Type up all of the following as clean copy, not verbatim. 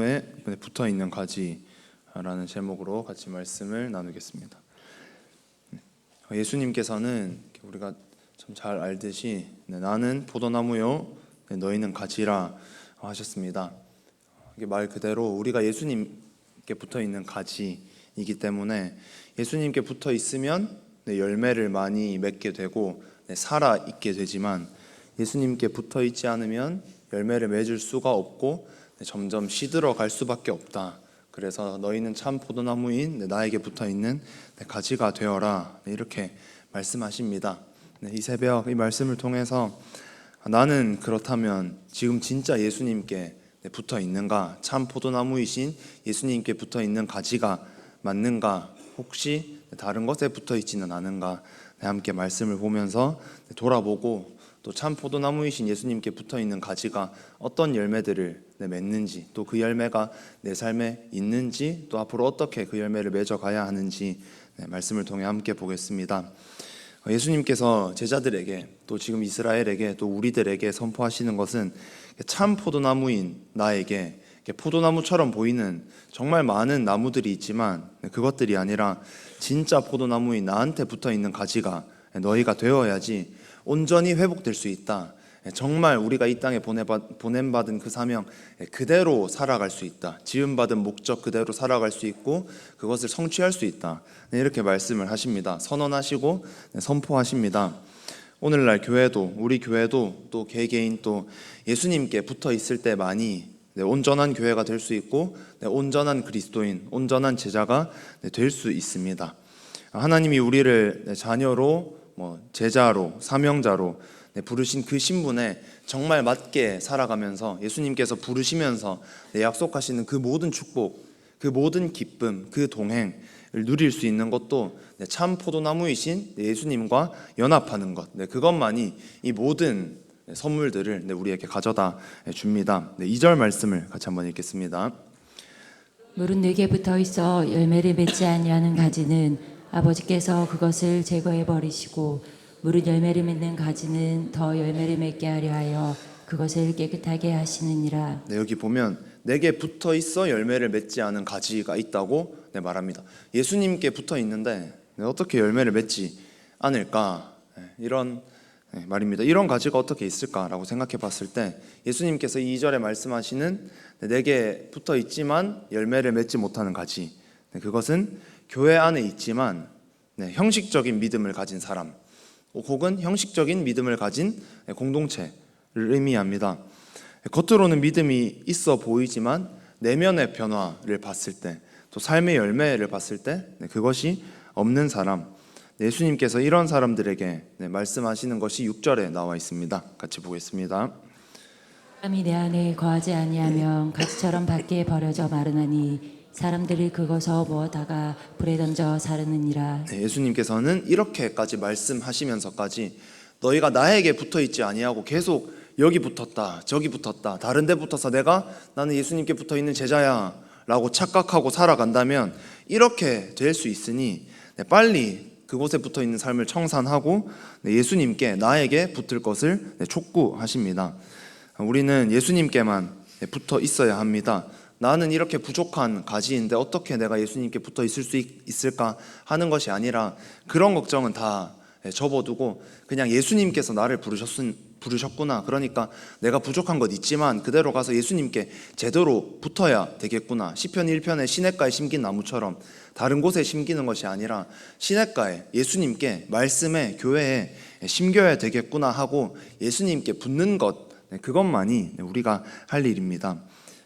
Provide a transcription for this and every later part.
에 붙어 있는 가지라는 제목으로 같이 말씀을 나누겠습니다. 예수님께서는 우리가 참 잘 알듯이 나는 포도나무요 너희는 가지라 하셨습니다. 이게 말 그대로 우리가 예수님께 붙어 있는 가지이기 때문에 예수님께 붙어 있으면 열매를 많이 맺게 되고 살아 있게 되지만 예수님께 붙어 있지 않으면 열매를 맺을 수가 없고 점점 시들어 갈 수밖에 없다. 그래서 너희는 참 포도나무인 나에게 붙어 있는 가지가 되어라. 이렇게 말씀하십니다. 이 새벽 이 말씀을 통해서 나는 그렇다면 지금 진짜 예수님께 붙어 있는가? 참 포도나무이신 예수님께 붙어 있는 가지가 맞는가? 혹시 다른 것에 붙어 있지는 않은가? 함께 말씀을 보면서 돌아보고 또 참 포도나무이신 예수님께 붙어 있는 가지가 어떤 열매들을 맺는지, 또 그 열매가 내 삶에 있는지, 또 앞으로 어떻게 그 열매를 맺어가야 하는지 말씀을 통해 함께 보겠습니다. 예수님께서 제자들에게 또 지금 이스라엘에게 또 우리들에게 선포하시는 것은 참 포도나무인 나에게 포도나무처럼 보이는 정말 많은 나무들이 있지만 그것들이 아니라 진짜 포도나무인 나한테 붙어 있는 가지가 너희가 되어야지 온전히 회복될 수 있다. 정말 우리가 이 땅에 보냄받은 그 사명 그대로 살아갈 수 있다. 지음받은 목적 그대로 살아갈 수 있고 그것을 성취할 수 있다. 이렇게 말씀을 하십니다. 선언하시고 선포하십니다. 오늘날 교회도 우리 교회도 또 개개인 또 예수님께 붙어 있을 때만이 온전한 교회가 될 수 있고 온전한 그리스도인, 온전한 제자가 될 수 있습니다. 하나님이 우리를 자녀로 제자로 사명자로 부르신 그 신분에 정말 맞게 살아가면서 예수님께서 부르시면서 약속하시는 그 모든 축복, 그 모든 기쁨, 그 동행을 누릴 수 있는 것도 참 포도나무이신 예수님과 연합하는 것, 그것만이 이 모든 선물들을 우리에게 가져다 줍니다. 2절 말씀을 같이 한번 읽겠습니다. 물은 내게 붙어 있어 열매를 맺지 아니하는 가지는 아버지께서 그것을 제거해 버리시고 물은 열매를 맺는 가지는 더 열매를 맺게 하려 하여 그것을 깨끗하게 하시느니라. 여기 보면 내게 붙어 있어 열매를 맺지 않은 가지가 있다고 말합니다. 예수님께 붙어 있는데 어떻게 열매를 맺지 않을까? 이런 말입니다. 이런 가지가 어떻게 있을까라고 생각해 봤을 때 예수님께서 2절에 말씀하시는 내게 붙어 있지만 열매를 맺지 못하는 가지, 그것은 교회 안에 있지만 형식적인 믿음을 가진 사람 혹은 형식적인 믿음을 가진 공동체를 의미합니다. 겉으로는 믿음이 있어 보이지만 내면의 변화를 봤을 때, 또 삶의 열매를 봤을 때 그것이 없는 사람, 예수님께서 이런 사람들에게 말씀하시는 것이 6절에 나와 있습니다. 같이 보겠습니다. 사람이 내 안에 거하지 아니하면 가지처럼 밖에 버려져 마르나니 사람들이 그것을 모아다가 불에 던져 사르느니라. 예수님께서는 이렇게까지 말씀하시면서까지 너희가 나에게 붙어 있지 아니하고 계속 여기 붙었다 저기 붙었다 다른 데 붙어서 나는 예수님께 붙어 있는 제자야 라고 착각하고 살아간다면 이렇게 될 수 있으니 빨리 그곳에 붙어 있는 삶을 청산하고 예수님께 나에게 붙을 것을 촉구하십니다. 우리는 예수님께만 붙어 있어야 합니다. 나는 이렇게 부족한 가지인데 어떻게 내가 예수님께 붙어 있을 수 있을까 하는 것이 아니라 그런 걱정은 다 접어두고 그냥 예수님께서 나를 부르셨구나, 그러니까 내가 부족한 것 있지만 그대로 가서 예수님께 제대로 붙어야 되겠구나, 시편 1편에 시냇가에 심긴 나무처럼 다른 곳에 심기는 것이 아니라 시냇가에 예수님께 말씀에 교회에 심겨야 되겠구나 하고 예수님께 붙는 것, 그것만이 우리가 할 일입니다.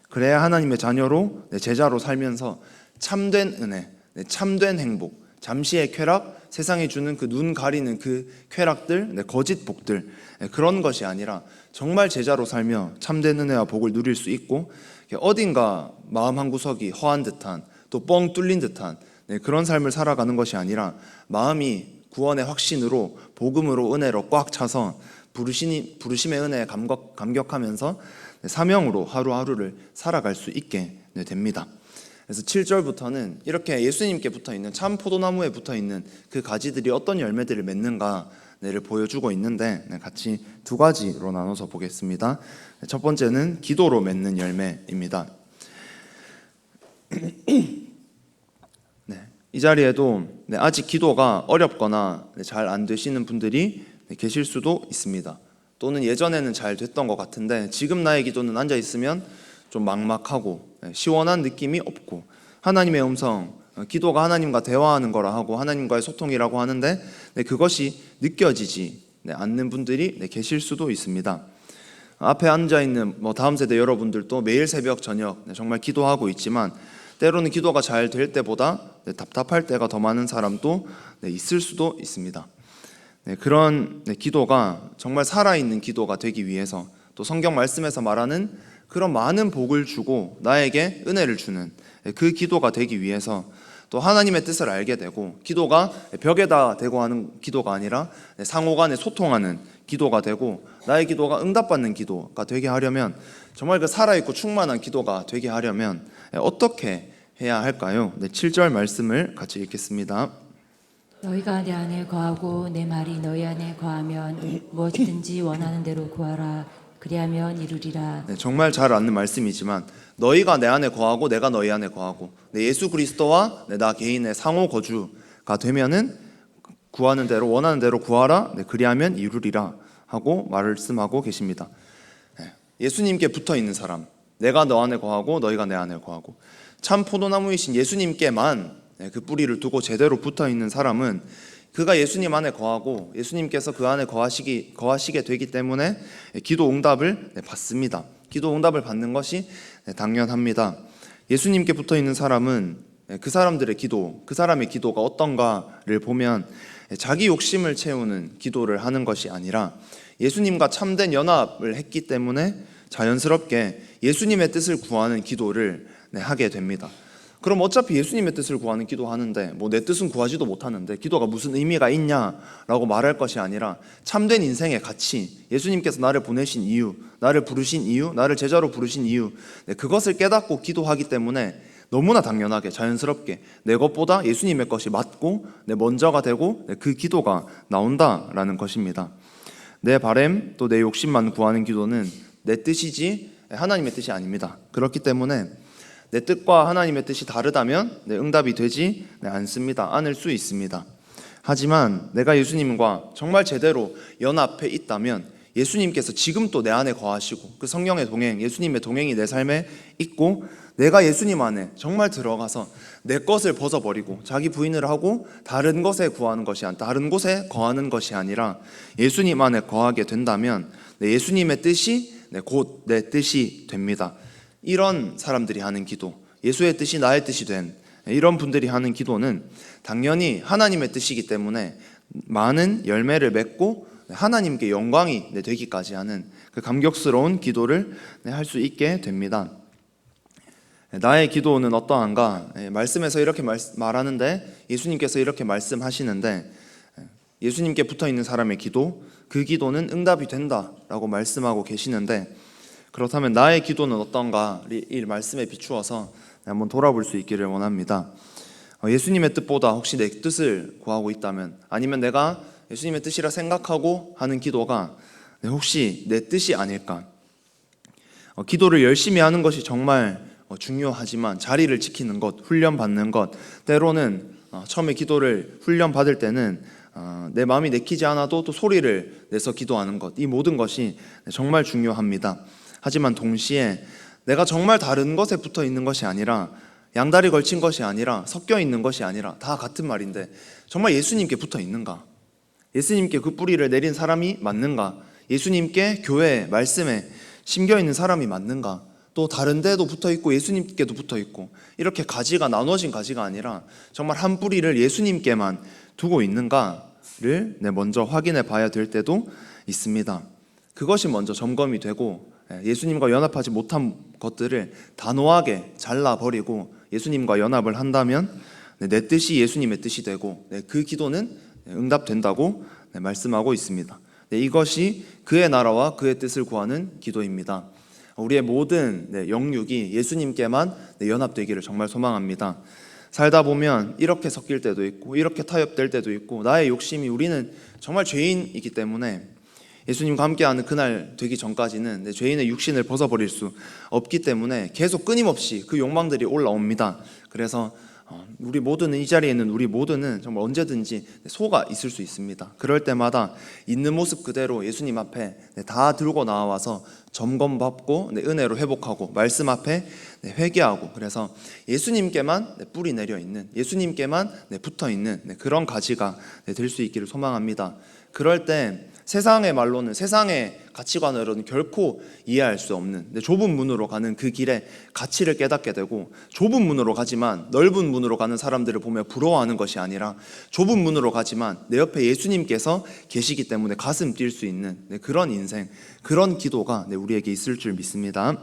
그래야 하나님의 자녀로 제자로 살면서 참된 은혜, 참된 행복, 잠시의 쾌락, 세상이 주는 그 눈 가리는 그 쾌락들, 거짓 복들, 그런 것이 아니라 정말 제자로 살며 참된 은혜와 복을 누릴 수 있고 어딘가 마음 한구석이 허한 듯한 또 뻥 뚫린 듯한 그런 삶을 살아가는 것이 아니라 마음이 구원의 확신으로 복음으로 은혜로 꽉 차서 부르심의 은혜에 감격하면서 사명으로 하루하루를 살아갈 수 있게 됩니다. 그래서 7절부터는 이렇게 예수님께 붙어있는 참 포도나무에 붙어있는 그 가지들이 어떤 열매들을 맺는가를 보여주고 있는데 같이 두 가지로 나눠서 보겠습니다. 첫 번째는 기도로 맺는 열매입니다. 이 자리에도 아직 기도가 어렵거나 잘 안 되시는 분들이 계실 수도 있습니다. 또는 예전에는 잘 됐던 것 같은데 지금 나의 기도는 앉아 있으면 좀 막막하고 시원한 느낌이 없고, 하나님의 음성, 기도가 하나님과 대화하는 거라 하고 하나님과의 소통이라고 하는데 그것이 느껴지지 않는 분들이 계실 수도 있습니다. 앞에 앉아 있는 다음 세대 여러분들도 매일 새벽 저녁 정말 기도하고 있지만 때로는 기도가 잘 될 때보다 답답할 때가 더 많은 사람도 있을 수도 있습니다. 그런 기도가 정말 살아있는 기도가 되기 위해서, 또 성경 말씀에서 말하는 그런 많은 복을 주고 나에게 은혜를 주는 그 기도가 되기 위해서, 또 하나님의 뜻을 알게 되고, 기도가 벽에다 대고 하는 기도가 아니라 상호 간에 소통하는 기도가 되고 나의 기도가 응답받는 기도가 되게 하려면, 정말 그 살아있고 충만한 기도가 되게 하려면 어떻게 해야 할까요? 7절 말씀을 같이 읽겠습니다. 너희가 내 안에 거하고 내 말이 너희 안에 거하면 무엇이든지 원하는 대로 구하라. 그리하면 이루리라. 정말 잘 아는 말씀이지만 너희가 내 안에 거하고 내가 너희 안에 거하고 예수 그리스도와 나 개인의 상호 거주가 되면은 구하는 대로 원하는 대로 구하라. 그리하면 이루리라 하고 말씀하고 계십니다. 예수님께 붙어 있는 사람, 내가 너 안에 거하고 너희가 내 안에 거하고, 참 포도나무이신 예수님께만 그 뿌리를 두고 제대로 붙어 있는 사람은 그가 예수님 안에 거하고 예수님께서 그 안에 거하시게 되기 때문에 기도 응답을 받습니다. 기도 응답을 받는 것이 당연합니다. 예수님께 붙어 있는 사람은 그 사람들의 기도, 그 사람의 기도가 어떤가를 보면 자기 욕심을 채우는 기도를 하는 것이 아니라 예수님과 참된 연합을 했기 때문에 자연스럽게 예수님의 뜻을 구하는 기도를 하게 됩니다. 그럼 어차피 예수님의 뜻을 구하는 기도하는데 내 뜻은 구하지도 못하는데 기도가 무슨 의미가 있냐라고 말할 것이 아니라 참된 인생의 가치, 예수님께서 나를 보내신 이유, 나를 부르신 이유, 나를 제자로 부르신 이유, 그것을 깨닫고 기도하기 때문에 너무나 당연하게 자연스럽게 내 것보다 예수님의 것이 맞고 내 먼저가 되고 그 기도가 나온다라는 것입니다. 내 바램 또 내 욕심만 구하는 기도는 내 뜻이지 하나님의 뜻이 아닙니다. 그렇기 때문에 내 뜻과 하나님의 뜻이 다르다면 응답이 되지 않습니다. 않을 수 있습니다. 하지만 내가 예수님과 정말 제대로 연합해 있다면 예수님께서 지금 또 내 안에 거하시고 그 성령의 동행, 예수님의 동행이 내 삶에 있고 내가 예수님 안에 정말 들어가서 내 것을 벗어버리고 자기 부인을 하고 다른 것에 구하는 것이 아니라 다른 곳에 거하는 것이 아니라 예수님 안에 거하게 된다면 예수님의 뜻이 곧 내 뜻이 됩니다. 이런 사람들이 하는 기도, 예수의 뜻이 나의 뜻이 된 이런 분들이 하는 기도는 당연히 하나님의 뜻이기 때문에 많은 열매를 맺고 하나님께 영광이 되기까지 하는 그 감격스러운 기도를 할 수 있게 됩니다. 나의 기도는 어떠한가? 말씀에서 이렇게 말하는데 예수님께서 이렇게 말씀하시는데 예수님께 붙어있는 사람의 기도, 그 기도는 응답이 된다라고 말씀하고 계시는데, 그렇다면 나의 기도는 어떤가? 이 말씀에 비추어서 한번 돌아볼 수 있기를 원합니다. 예수님의 뜻보다 혹시 내 뜻을 구하고 있다면, 아니면 내가 예수님의 뜻이라 생각하고 하는 기도가 혹시 내 뜻이 아닐까? 기도를 열심히 하는 것이 정말 중요하지만 자리를 지키는 것, 훈련받는 것, 때로는 처음에 기도를 훈련받을 때는 내 마음이 내키지 않아도 또 소리를 내서 기도하는 것, 이 모든 것이 정말 중요합니다. 하지만 동시에 내가 정말 다른 것에 붙어 있는 것이 아니라, 양다리 걸친 것이 아니라, 섞여 있는 것이 아니라 다 같은 말인데 정말 예수님께 붙어 있는가? 예수님께 그 뿌리를 내린 사람이 맞는가? 예수님께 교회 말씀에 심겨 있는 사람이 맞는가? 또 다른 데도 붙어 있고 예수님께도 붙어 있고 이렇게 가지가 나눠진 가지가 아니라 정말 한 뿌리를 예수님께만 두고 있는가를 먼저 확인해 봐야 될 때도 있습니다. 그것이 먼저 점검이 되고 예수님과 연합하지 못한 것들을 단호하게 잘라버리고 예수님과 연합을 한다면 내 뜻이 예수님의 뜻이 되고 그 기도는 응답된다고 말씀하고 있습니다. 이것이 그의 나라와 그의 뜻을 구하는 기도입니다. 우리의 모든 영육이 예수님께만 연합되기를 정말 소망합니다. 살다 보면 이렇게 섞일 때도 있고 이렇게 타협될 때도 있고 나의 욕심이, 우리는 정말 죄인이기 때문에 예수님과 함께하는 그날 되기 전까지는 내 죄인의 육신을 벗어버릴 수 없기 때문에 계속 끊임없이 그 욕망들이 올라옵니다. 그래서 우리 모두는, 이 자리에 있는 우리 모두는 정말 언제든지 소가 있을 수 있습니다. 그럴 때마다 있는 모습 그대로 예수님 앞에 다 들고 나와서 점검받고 은혜로 회복하고 말씀 앞에 회개하고, 그래서 예수님께만 뿌리 내려 있는, 예수님께만 붙어 있는 그런 가지가 될 수 있기를 소망합니다. 그럴 때 세상의 말로는, 세상의 가치관으로는 결코 이해할 수 없는 좁은 문으로 가는 그 길에 가치를 깨닫게 되고, 좁은 문으로 가지만 넓은 문으로 가는 사람들을 보며 부러워하는 것이 아니라 좁은 문으로 가지만 내 옆에 예수님께서 계시기 때문에 가슴 뛸 수 있는 그런 인생, 그런 기도가 우리에게 있을 줄 믿습니다.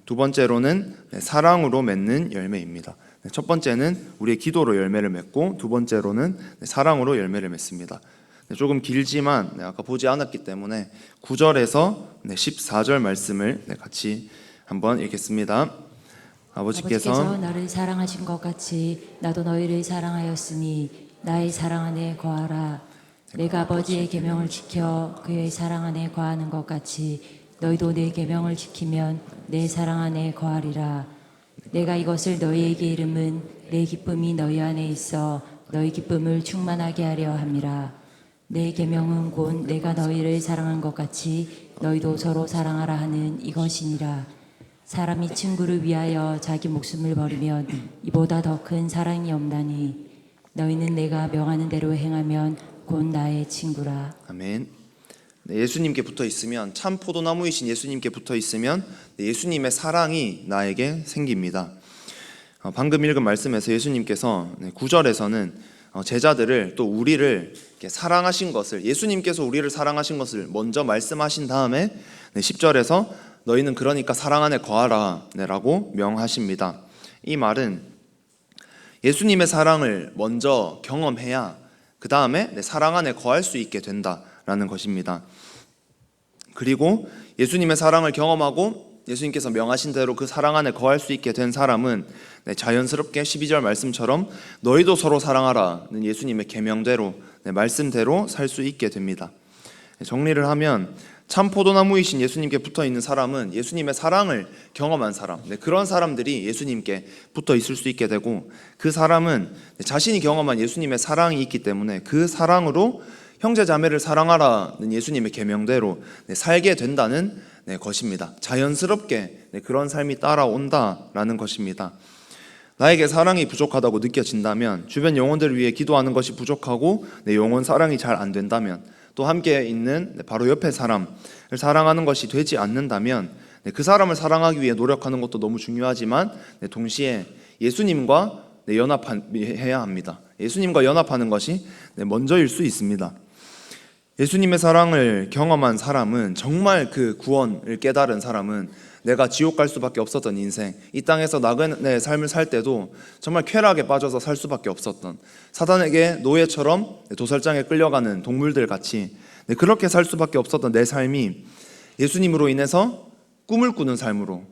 두 번째로는 사랑으로 맺는 열매입니다. 첫 번째는 우리의 기도로 열매를 맺고, 두 번째로는 사랑으로 열매를 맺습니다. 조금 길지만 아까 보지 않았기 때문에 9절에서 14절 말씀을 같이 한번 읽겠습니다. 아버지께서 나를 사랑하신 것 같이 나도 너희를 사랑하였으니 나의 사랑 안에 거하라. 내가 아버지의 계명을 지켜 그의 사랑 안에 거하는 것 같이 너희도 내 계명을 지키면 내 사랑 안에 거하리라. 내가 이것을 너희에게 이름은 내 기쁨이 너희 안에 있어 너희 기쁨을 충만하게 하려 함이라. 내 계명은 곧 내가 너희를 사랑한 것 같이 너희도 서로 사랑하라 하는 이것이니라. 사람이 친구를 위하여 자기 목숨을 버리면 이보다 더 큰 사랑이 없나니 너희는 내가 명하는 대로 행하면 곧 나의 친구라. 아멘. 예수님께 붙어 있으면, 참 포도나무이신 예수님께 붙어 있으면 예수님의 사랑이 나에게 생깁니다. 방금 읽은 말씀에서 예수님께서 9절에서는 제자들을, 또 우리를 사랑하신 것을, 예수님께서 우리를 사랑하신 것을 먼저 말씀하신 다음에 10절에서 너희는 그러니까 사랑 안에 거하라 라고 명하십니다. 이 말은 예수님의 사랑을 먼저 경험해야 그 다음에 사랑 안에 거할 수 있게 된다라는 것입니다. 그리고 예수님의 사랑을 경험하고 예수님께서 명하신 대로 그 사랑 안에 거할 수 있게 된 사람은 자연스럽게 12절 말씀처럼 너희도 서로 사랑하라는 예수님의 계명대로, 말씀대로 살 수 있게 됩니다. 정리를 하면 참 포도나무이신 예수님께 붙어 있는 사람은 예수님의 사랑을 경험한 사람, 그런 사람들이 예수님께 붙어 있을 수 있게 되고, 그 사람은 자신이 경험한 예수님의 사랑이 있기 때문에 그 사랑으로 형제 자매를 사랑하라는 예수님의 계명대로 살게 된다는 것입니다. 자연스럽게 그런 삶이 따라온다라는 것입니다. 나에게 사랑이 부족하다고 느껴진다면, 주변 영혼들을 위해 기도하는 것이 부족하고 내 영혼 사랑이 잘 안 된다면, 또 함께 있는 바로 옆에 사람을 사랑하는 것이 되지 않는다면, 그 사람을 사랑하기 위해 노력하는 것도 너무 중요하지만 동시에 예수님과 연합해야 합니다. 예수님과 연합하는 것이 먼저일 수 있습니다. 예수님의 사랑을 경험한 사람은, 정말 그 구원을 깨달은 사람은 내가 지옥 갈 수밖에 없었던 인생, 이 땅에서 나그네 삶을 살 때도 정말 쾌락에 빠져서 살 수밖에 없었던, 사단에게 노예처럼 도살장에 끌려가는 동물들 같이 그렇게 살 수밖에 없었던 내 삶이 예수님으로 인해서 꿈을 꾸는 삶으로,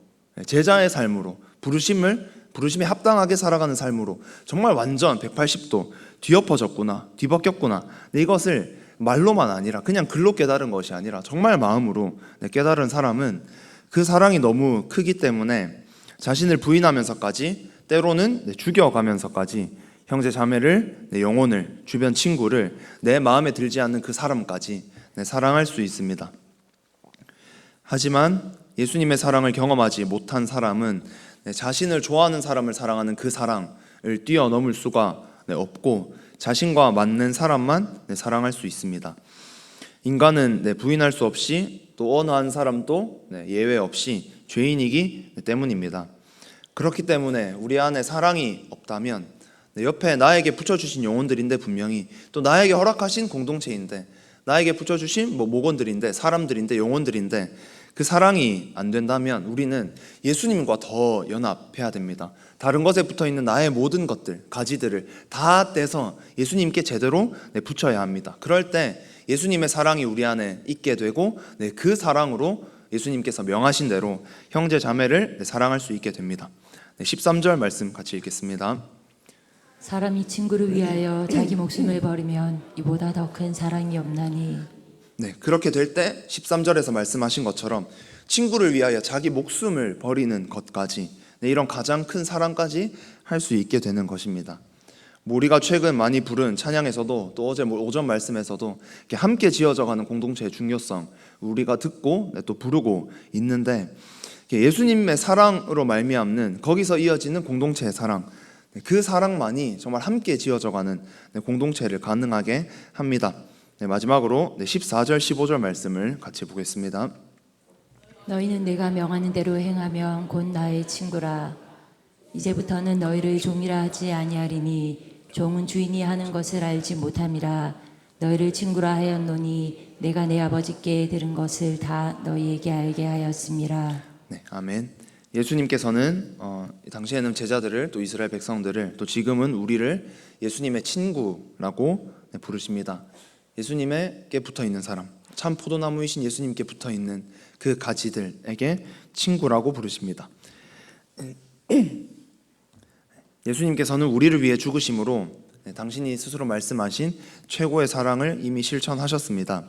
제자의 삶으로, 부르심에 합당하게 살아가는 삶으로 정말 완전 180도 뒤바뀌었구나. 이것을 말로만 아니라, 그냥 글로 깨달은 것이 아니라 정말 마음으로 깨달은 사람은 그 사랑이 너무 크기 때문에 자신을 부인하면서까지, 때로는 죽여가면서까지 형제 자매를, 내 영혼을, 주변 친구를, 내 마음에 들지 않는 그 사람까지 사랑할 수 있습니다. 하지만 예수님의 사랑을 경험하지 못한 사람은 자신을 좋아하는 사람을 사랑하는 그 사랑을 뛰어넘을 수가 없고, 자신과 맞는 사람만 사랑할 수 있습니다. 인간은 부인할 수 없이, 또 어느 한 사람도 예외 없이 죄인이기 때문입니다. 그렇기 때문에 우리 안에 사랑이 없다면, 옆에 나에게 붙여주신 영혼들인데, 분명히 또 나에게 허락하신 공동체인데, 나에게 붙여주신 목원들인데, 사람들인데, 영혼들인데, 그 사랑이 안 된다면 우리는 예수님과 더 연합해야 됩니다. 다른 것에 붙어있는 나의 모든 것들, 가지들을 다 떼서 예수님께 제대로 붙여야 합니다. 그럴 때 예수님의 사랑이 우리 안에 있게 되고, 그 사랑으로 예수님께서 명하신 대로 형제 자매를 사랑할 수 있게 됩니다. 13절 말씀 같이 읽겠습니다. 사람이 친구를 위하여 자기 목숨을 버리면 이보다 더 큰 사랑이 없나니 네, 그렇게 될 때 13절에서 말씀하신 것처럼 친구를 위하여 자기 목숨을 버리는 것까지, 네, 이런 가장 큰 사랑까지 할 수 있게 되는 것입니다. 우리가 최근 많이 부른 찬양에서도 또 어제 오전 말씀에서도 이렇게 함께 지어져가는 공동체의 중요성 우리가 듣고 또 부르고 있는데, 예수님의 사랑으로 말미암는 거기서 이어지는 공동체의 사랑, 그 사랑만이 정말 함께 지어져가는 공동체를 가능하게 합니다. 마지막으로 14절 15절 말씀을 같이 보겠습니다. 너희는 내가 명하는 대로 행하면 곧 나의 친구라. 이제부터는 너희를 종이라 하지 아니하리니 종은 주인이 하는 것을 알지 못함이라. 너희를 친구라 하였노니 내가 내 아버지께 들은 것을 다 너희에게 알게 하였음이라. 네, 아멘. 예수님께서는 당시에는 제자들을, 또 이스라엘 백성들을, 또 지금은 우리를 예수님의 친구라고 부르십니다. 예수님에게 붙어 있는 사람, 참 포도나무이신 예수님께 붙어 있는 그 가지들에게 친구라고 부르십니다. 예수님께서는 우리를 위해 죽으심으로 당신이 스스로 말씀하신 최고의 사랑을 이미 실천하셨습니다.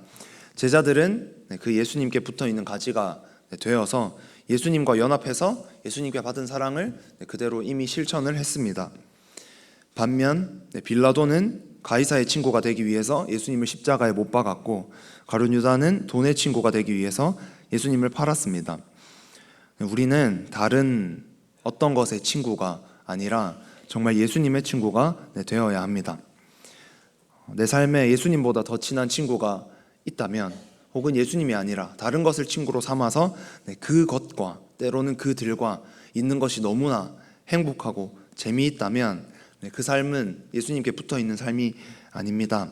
제자들은 그 예수님께 붙어 있는 가지가 되어서 예수님과 연합해서 예수님께 받은 사랑을 그대로 이미 실천을 했습니다. 반면 빌라도는 가이사의 친구가 되기 위해서 예수님을 십자가에 못 박았고, 가룟 유다는 돈의 친구가 되기 위해서 예수님을 팔았습니다. 우리는 다른 어떤 것의 친구가 아니라 정말 예수님의 친구가 되어야 합니다. 내 삶에 예수님보다 더 친한 친구가 있다면, 혹은 예수님이 아니라 다른 것을 친구로 삼아서 그것과 때로는 그들과 있는 것이 너무나 행복하고 재미있다면 그 삶은 예수님께 붙어 있는 삶이 아닙니다.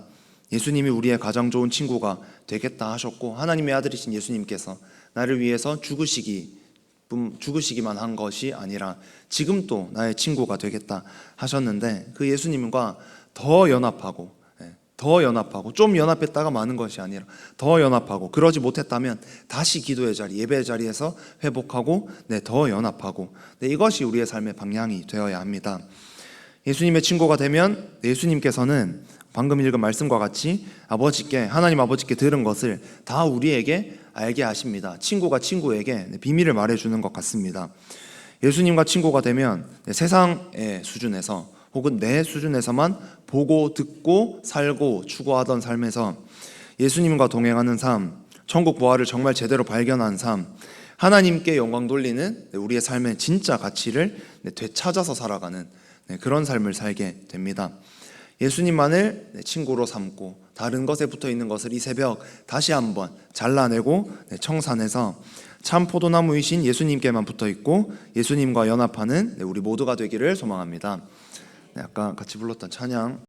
예수님이 우리의 가장 좋은 친구가 되겠다 하셨고, 하나님의 아들이신 예수님께서 나를 위해서 죽으시기만 한 것이 아니라 지금 또 나의 친구가 되겠다 하셨는데, 그 예수님과 더 연합하고 좀 연합했다가 마는 것이 아니라 더 연합하고, 그러지 못했다면 다시 기도의 자리, 예배의 자리에서 회복하고 더 연합하고, 이것이 우리의 삶의 방향이 되어야 합니다. 예수님의 친구가 되면 예수님께서는 방금 읽은 말씀과 같이 하나님 아버지께 들은 것을 다 우리에게 알게 하십니다. 친구가 친구에게 비밀을 말해주는 것 같습니다. 예수님과 친구가 되면 세상의 수준에서 혹은 내 수준에서만 보고 듣고 살고 추구하던 삶에서 예수님과 동행하는 삶, 천국 부활을 정말 제대로 발견한 삶, 하나님께 영광 돌리는 우리의 삶의 진짜 가치를 되찾아서 살아가는 그런 삶을 살게 됩니다. 예수님만을 친구로 삼고 다른 것에 붙어 있는 것을 이 새벽 다시 한번 잘라내고 청산해서 참 포도나무이신 예수님께만 붙어 있고 예수님과 연합하는 우리 모두가 되기를 소망합니다. 아까 같이 불렀던 찬양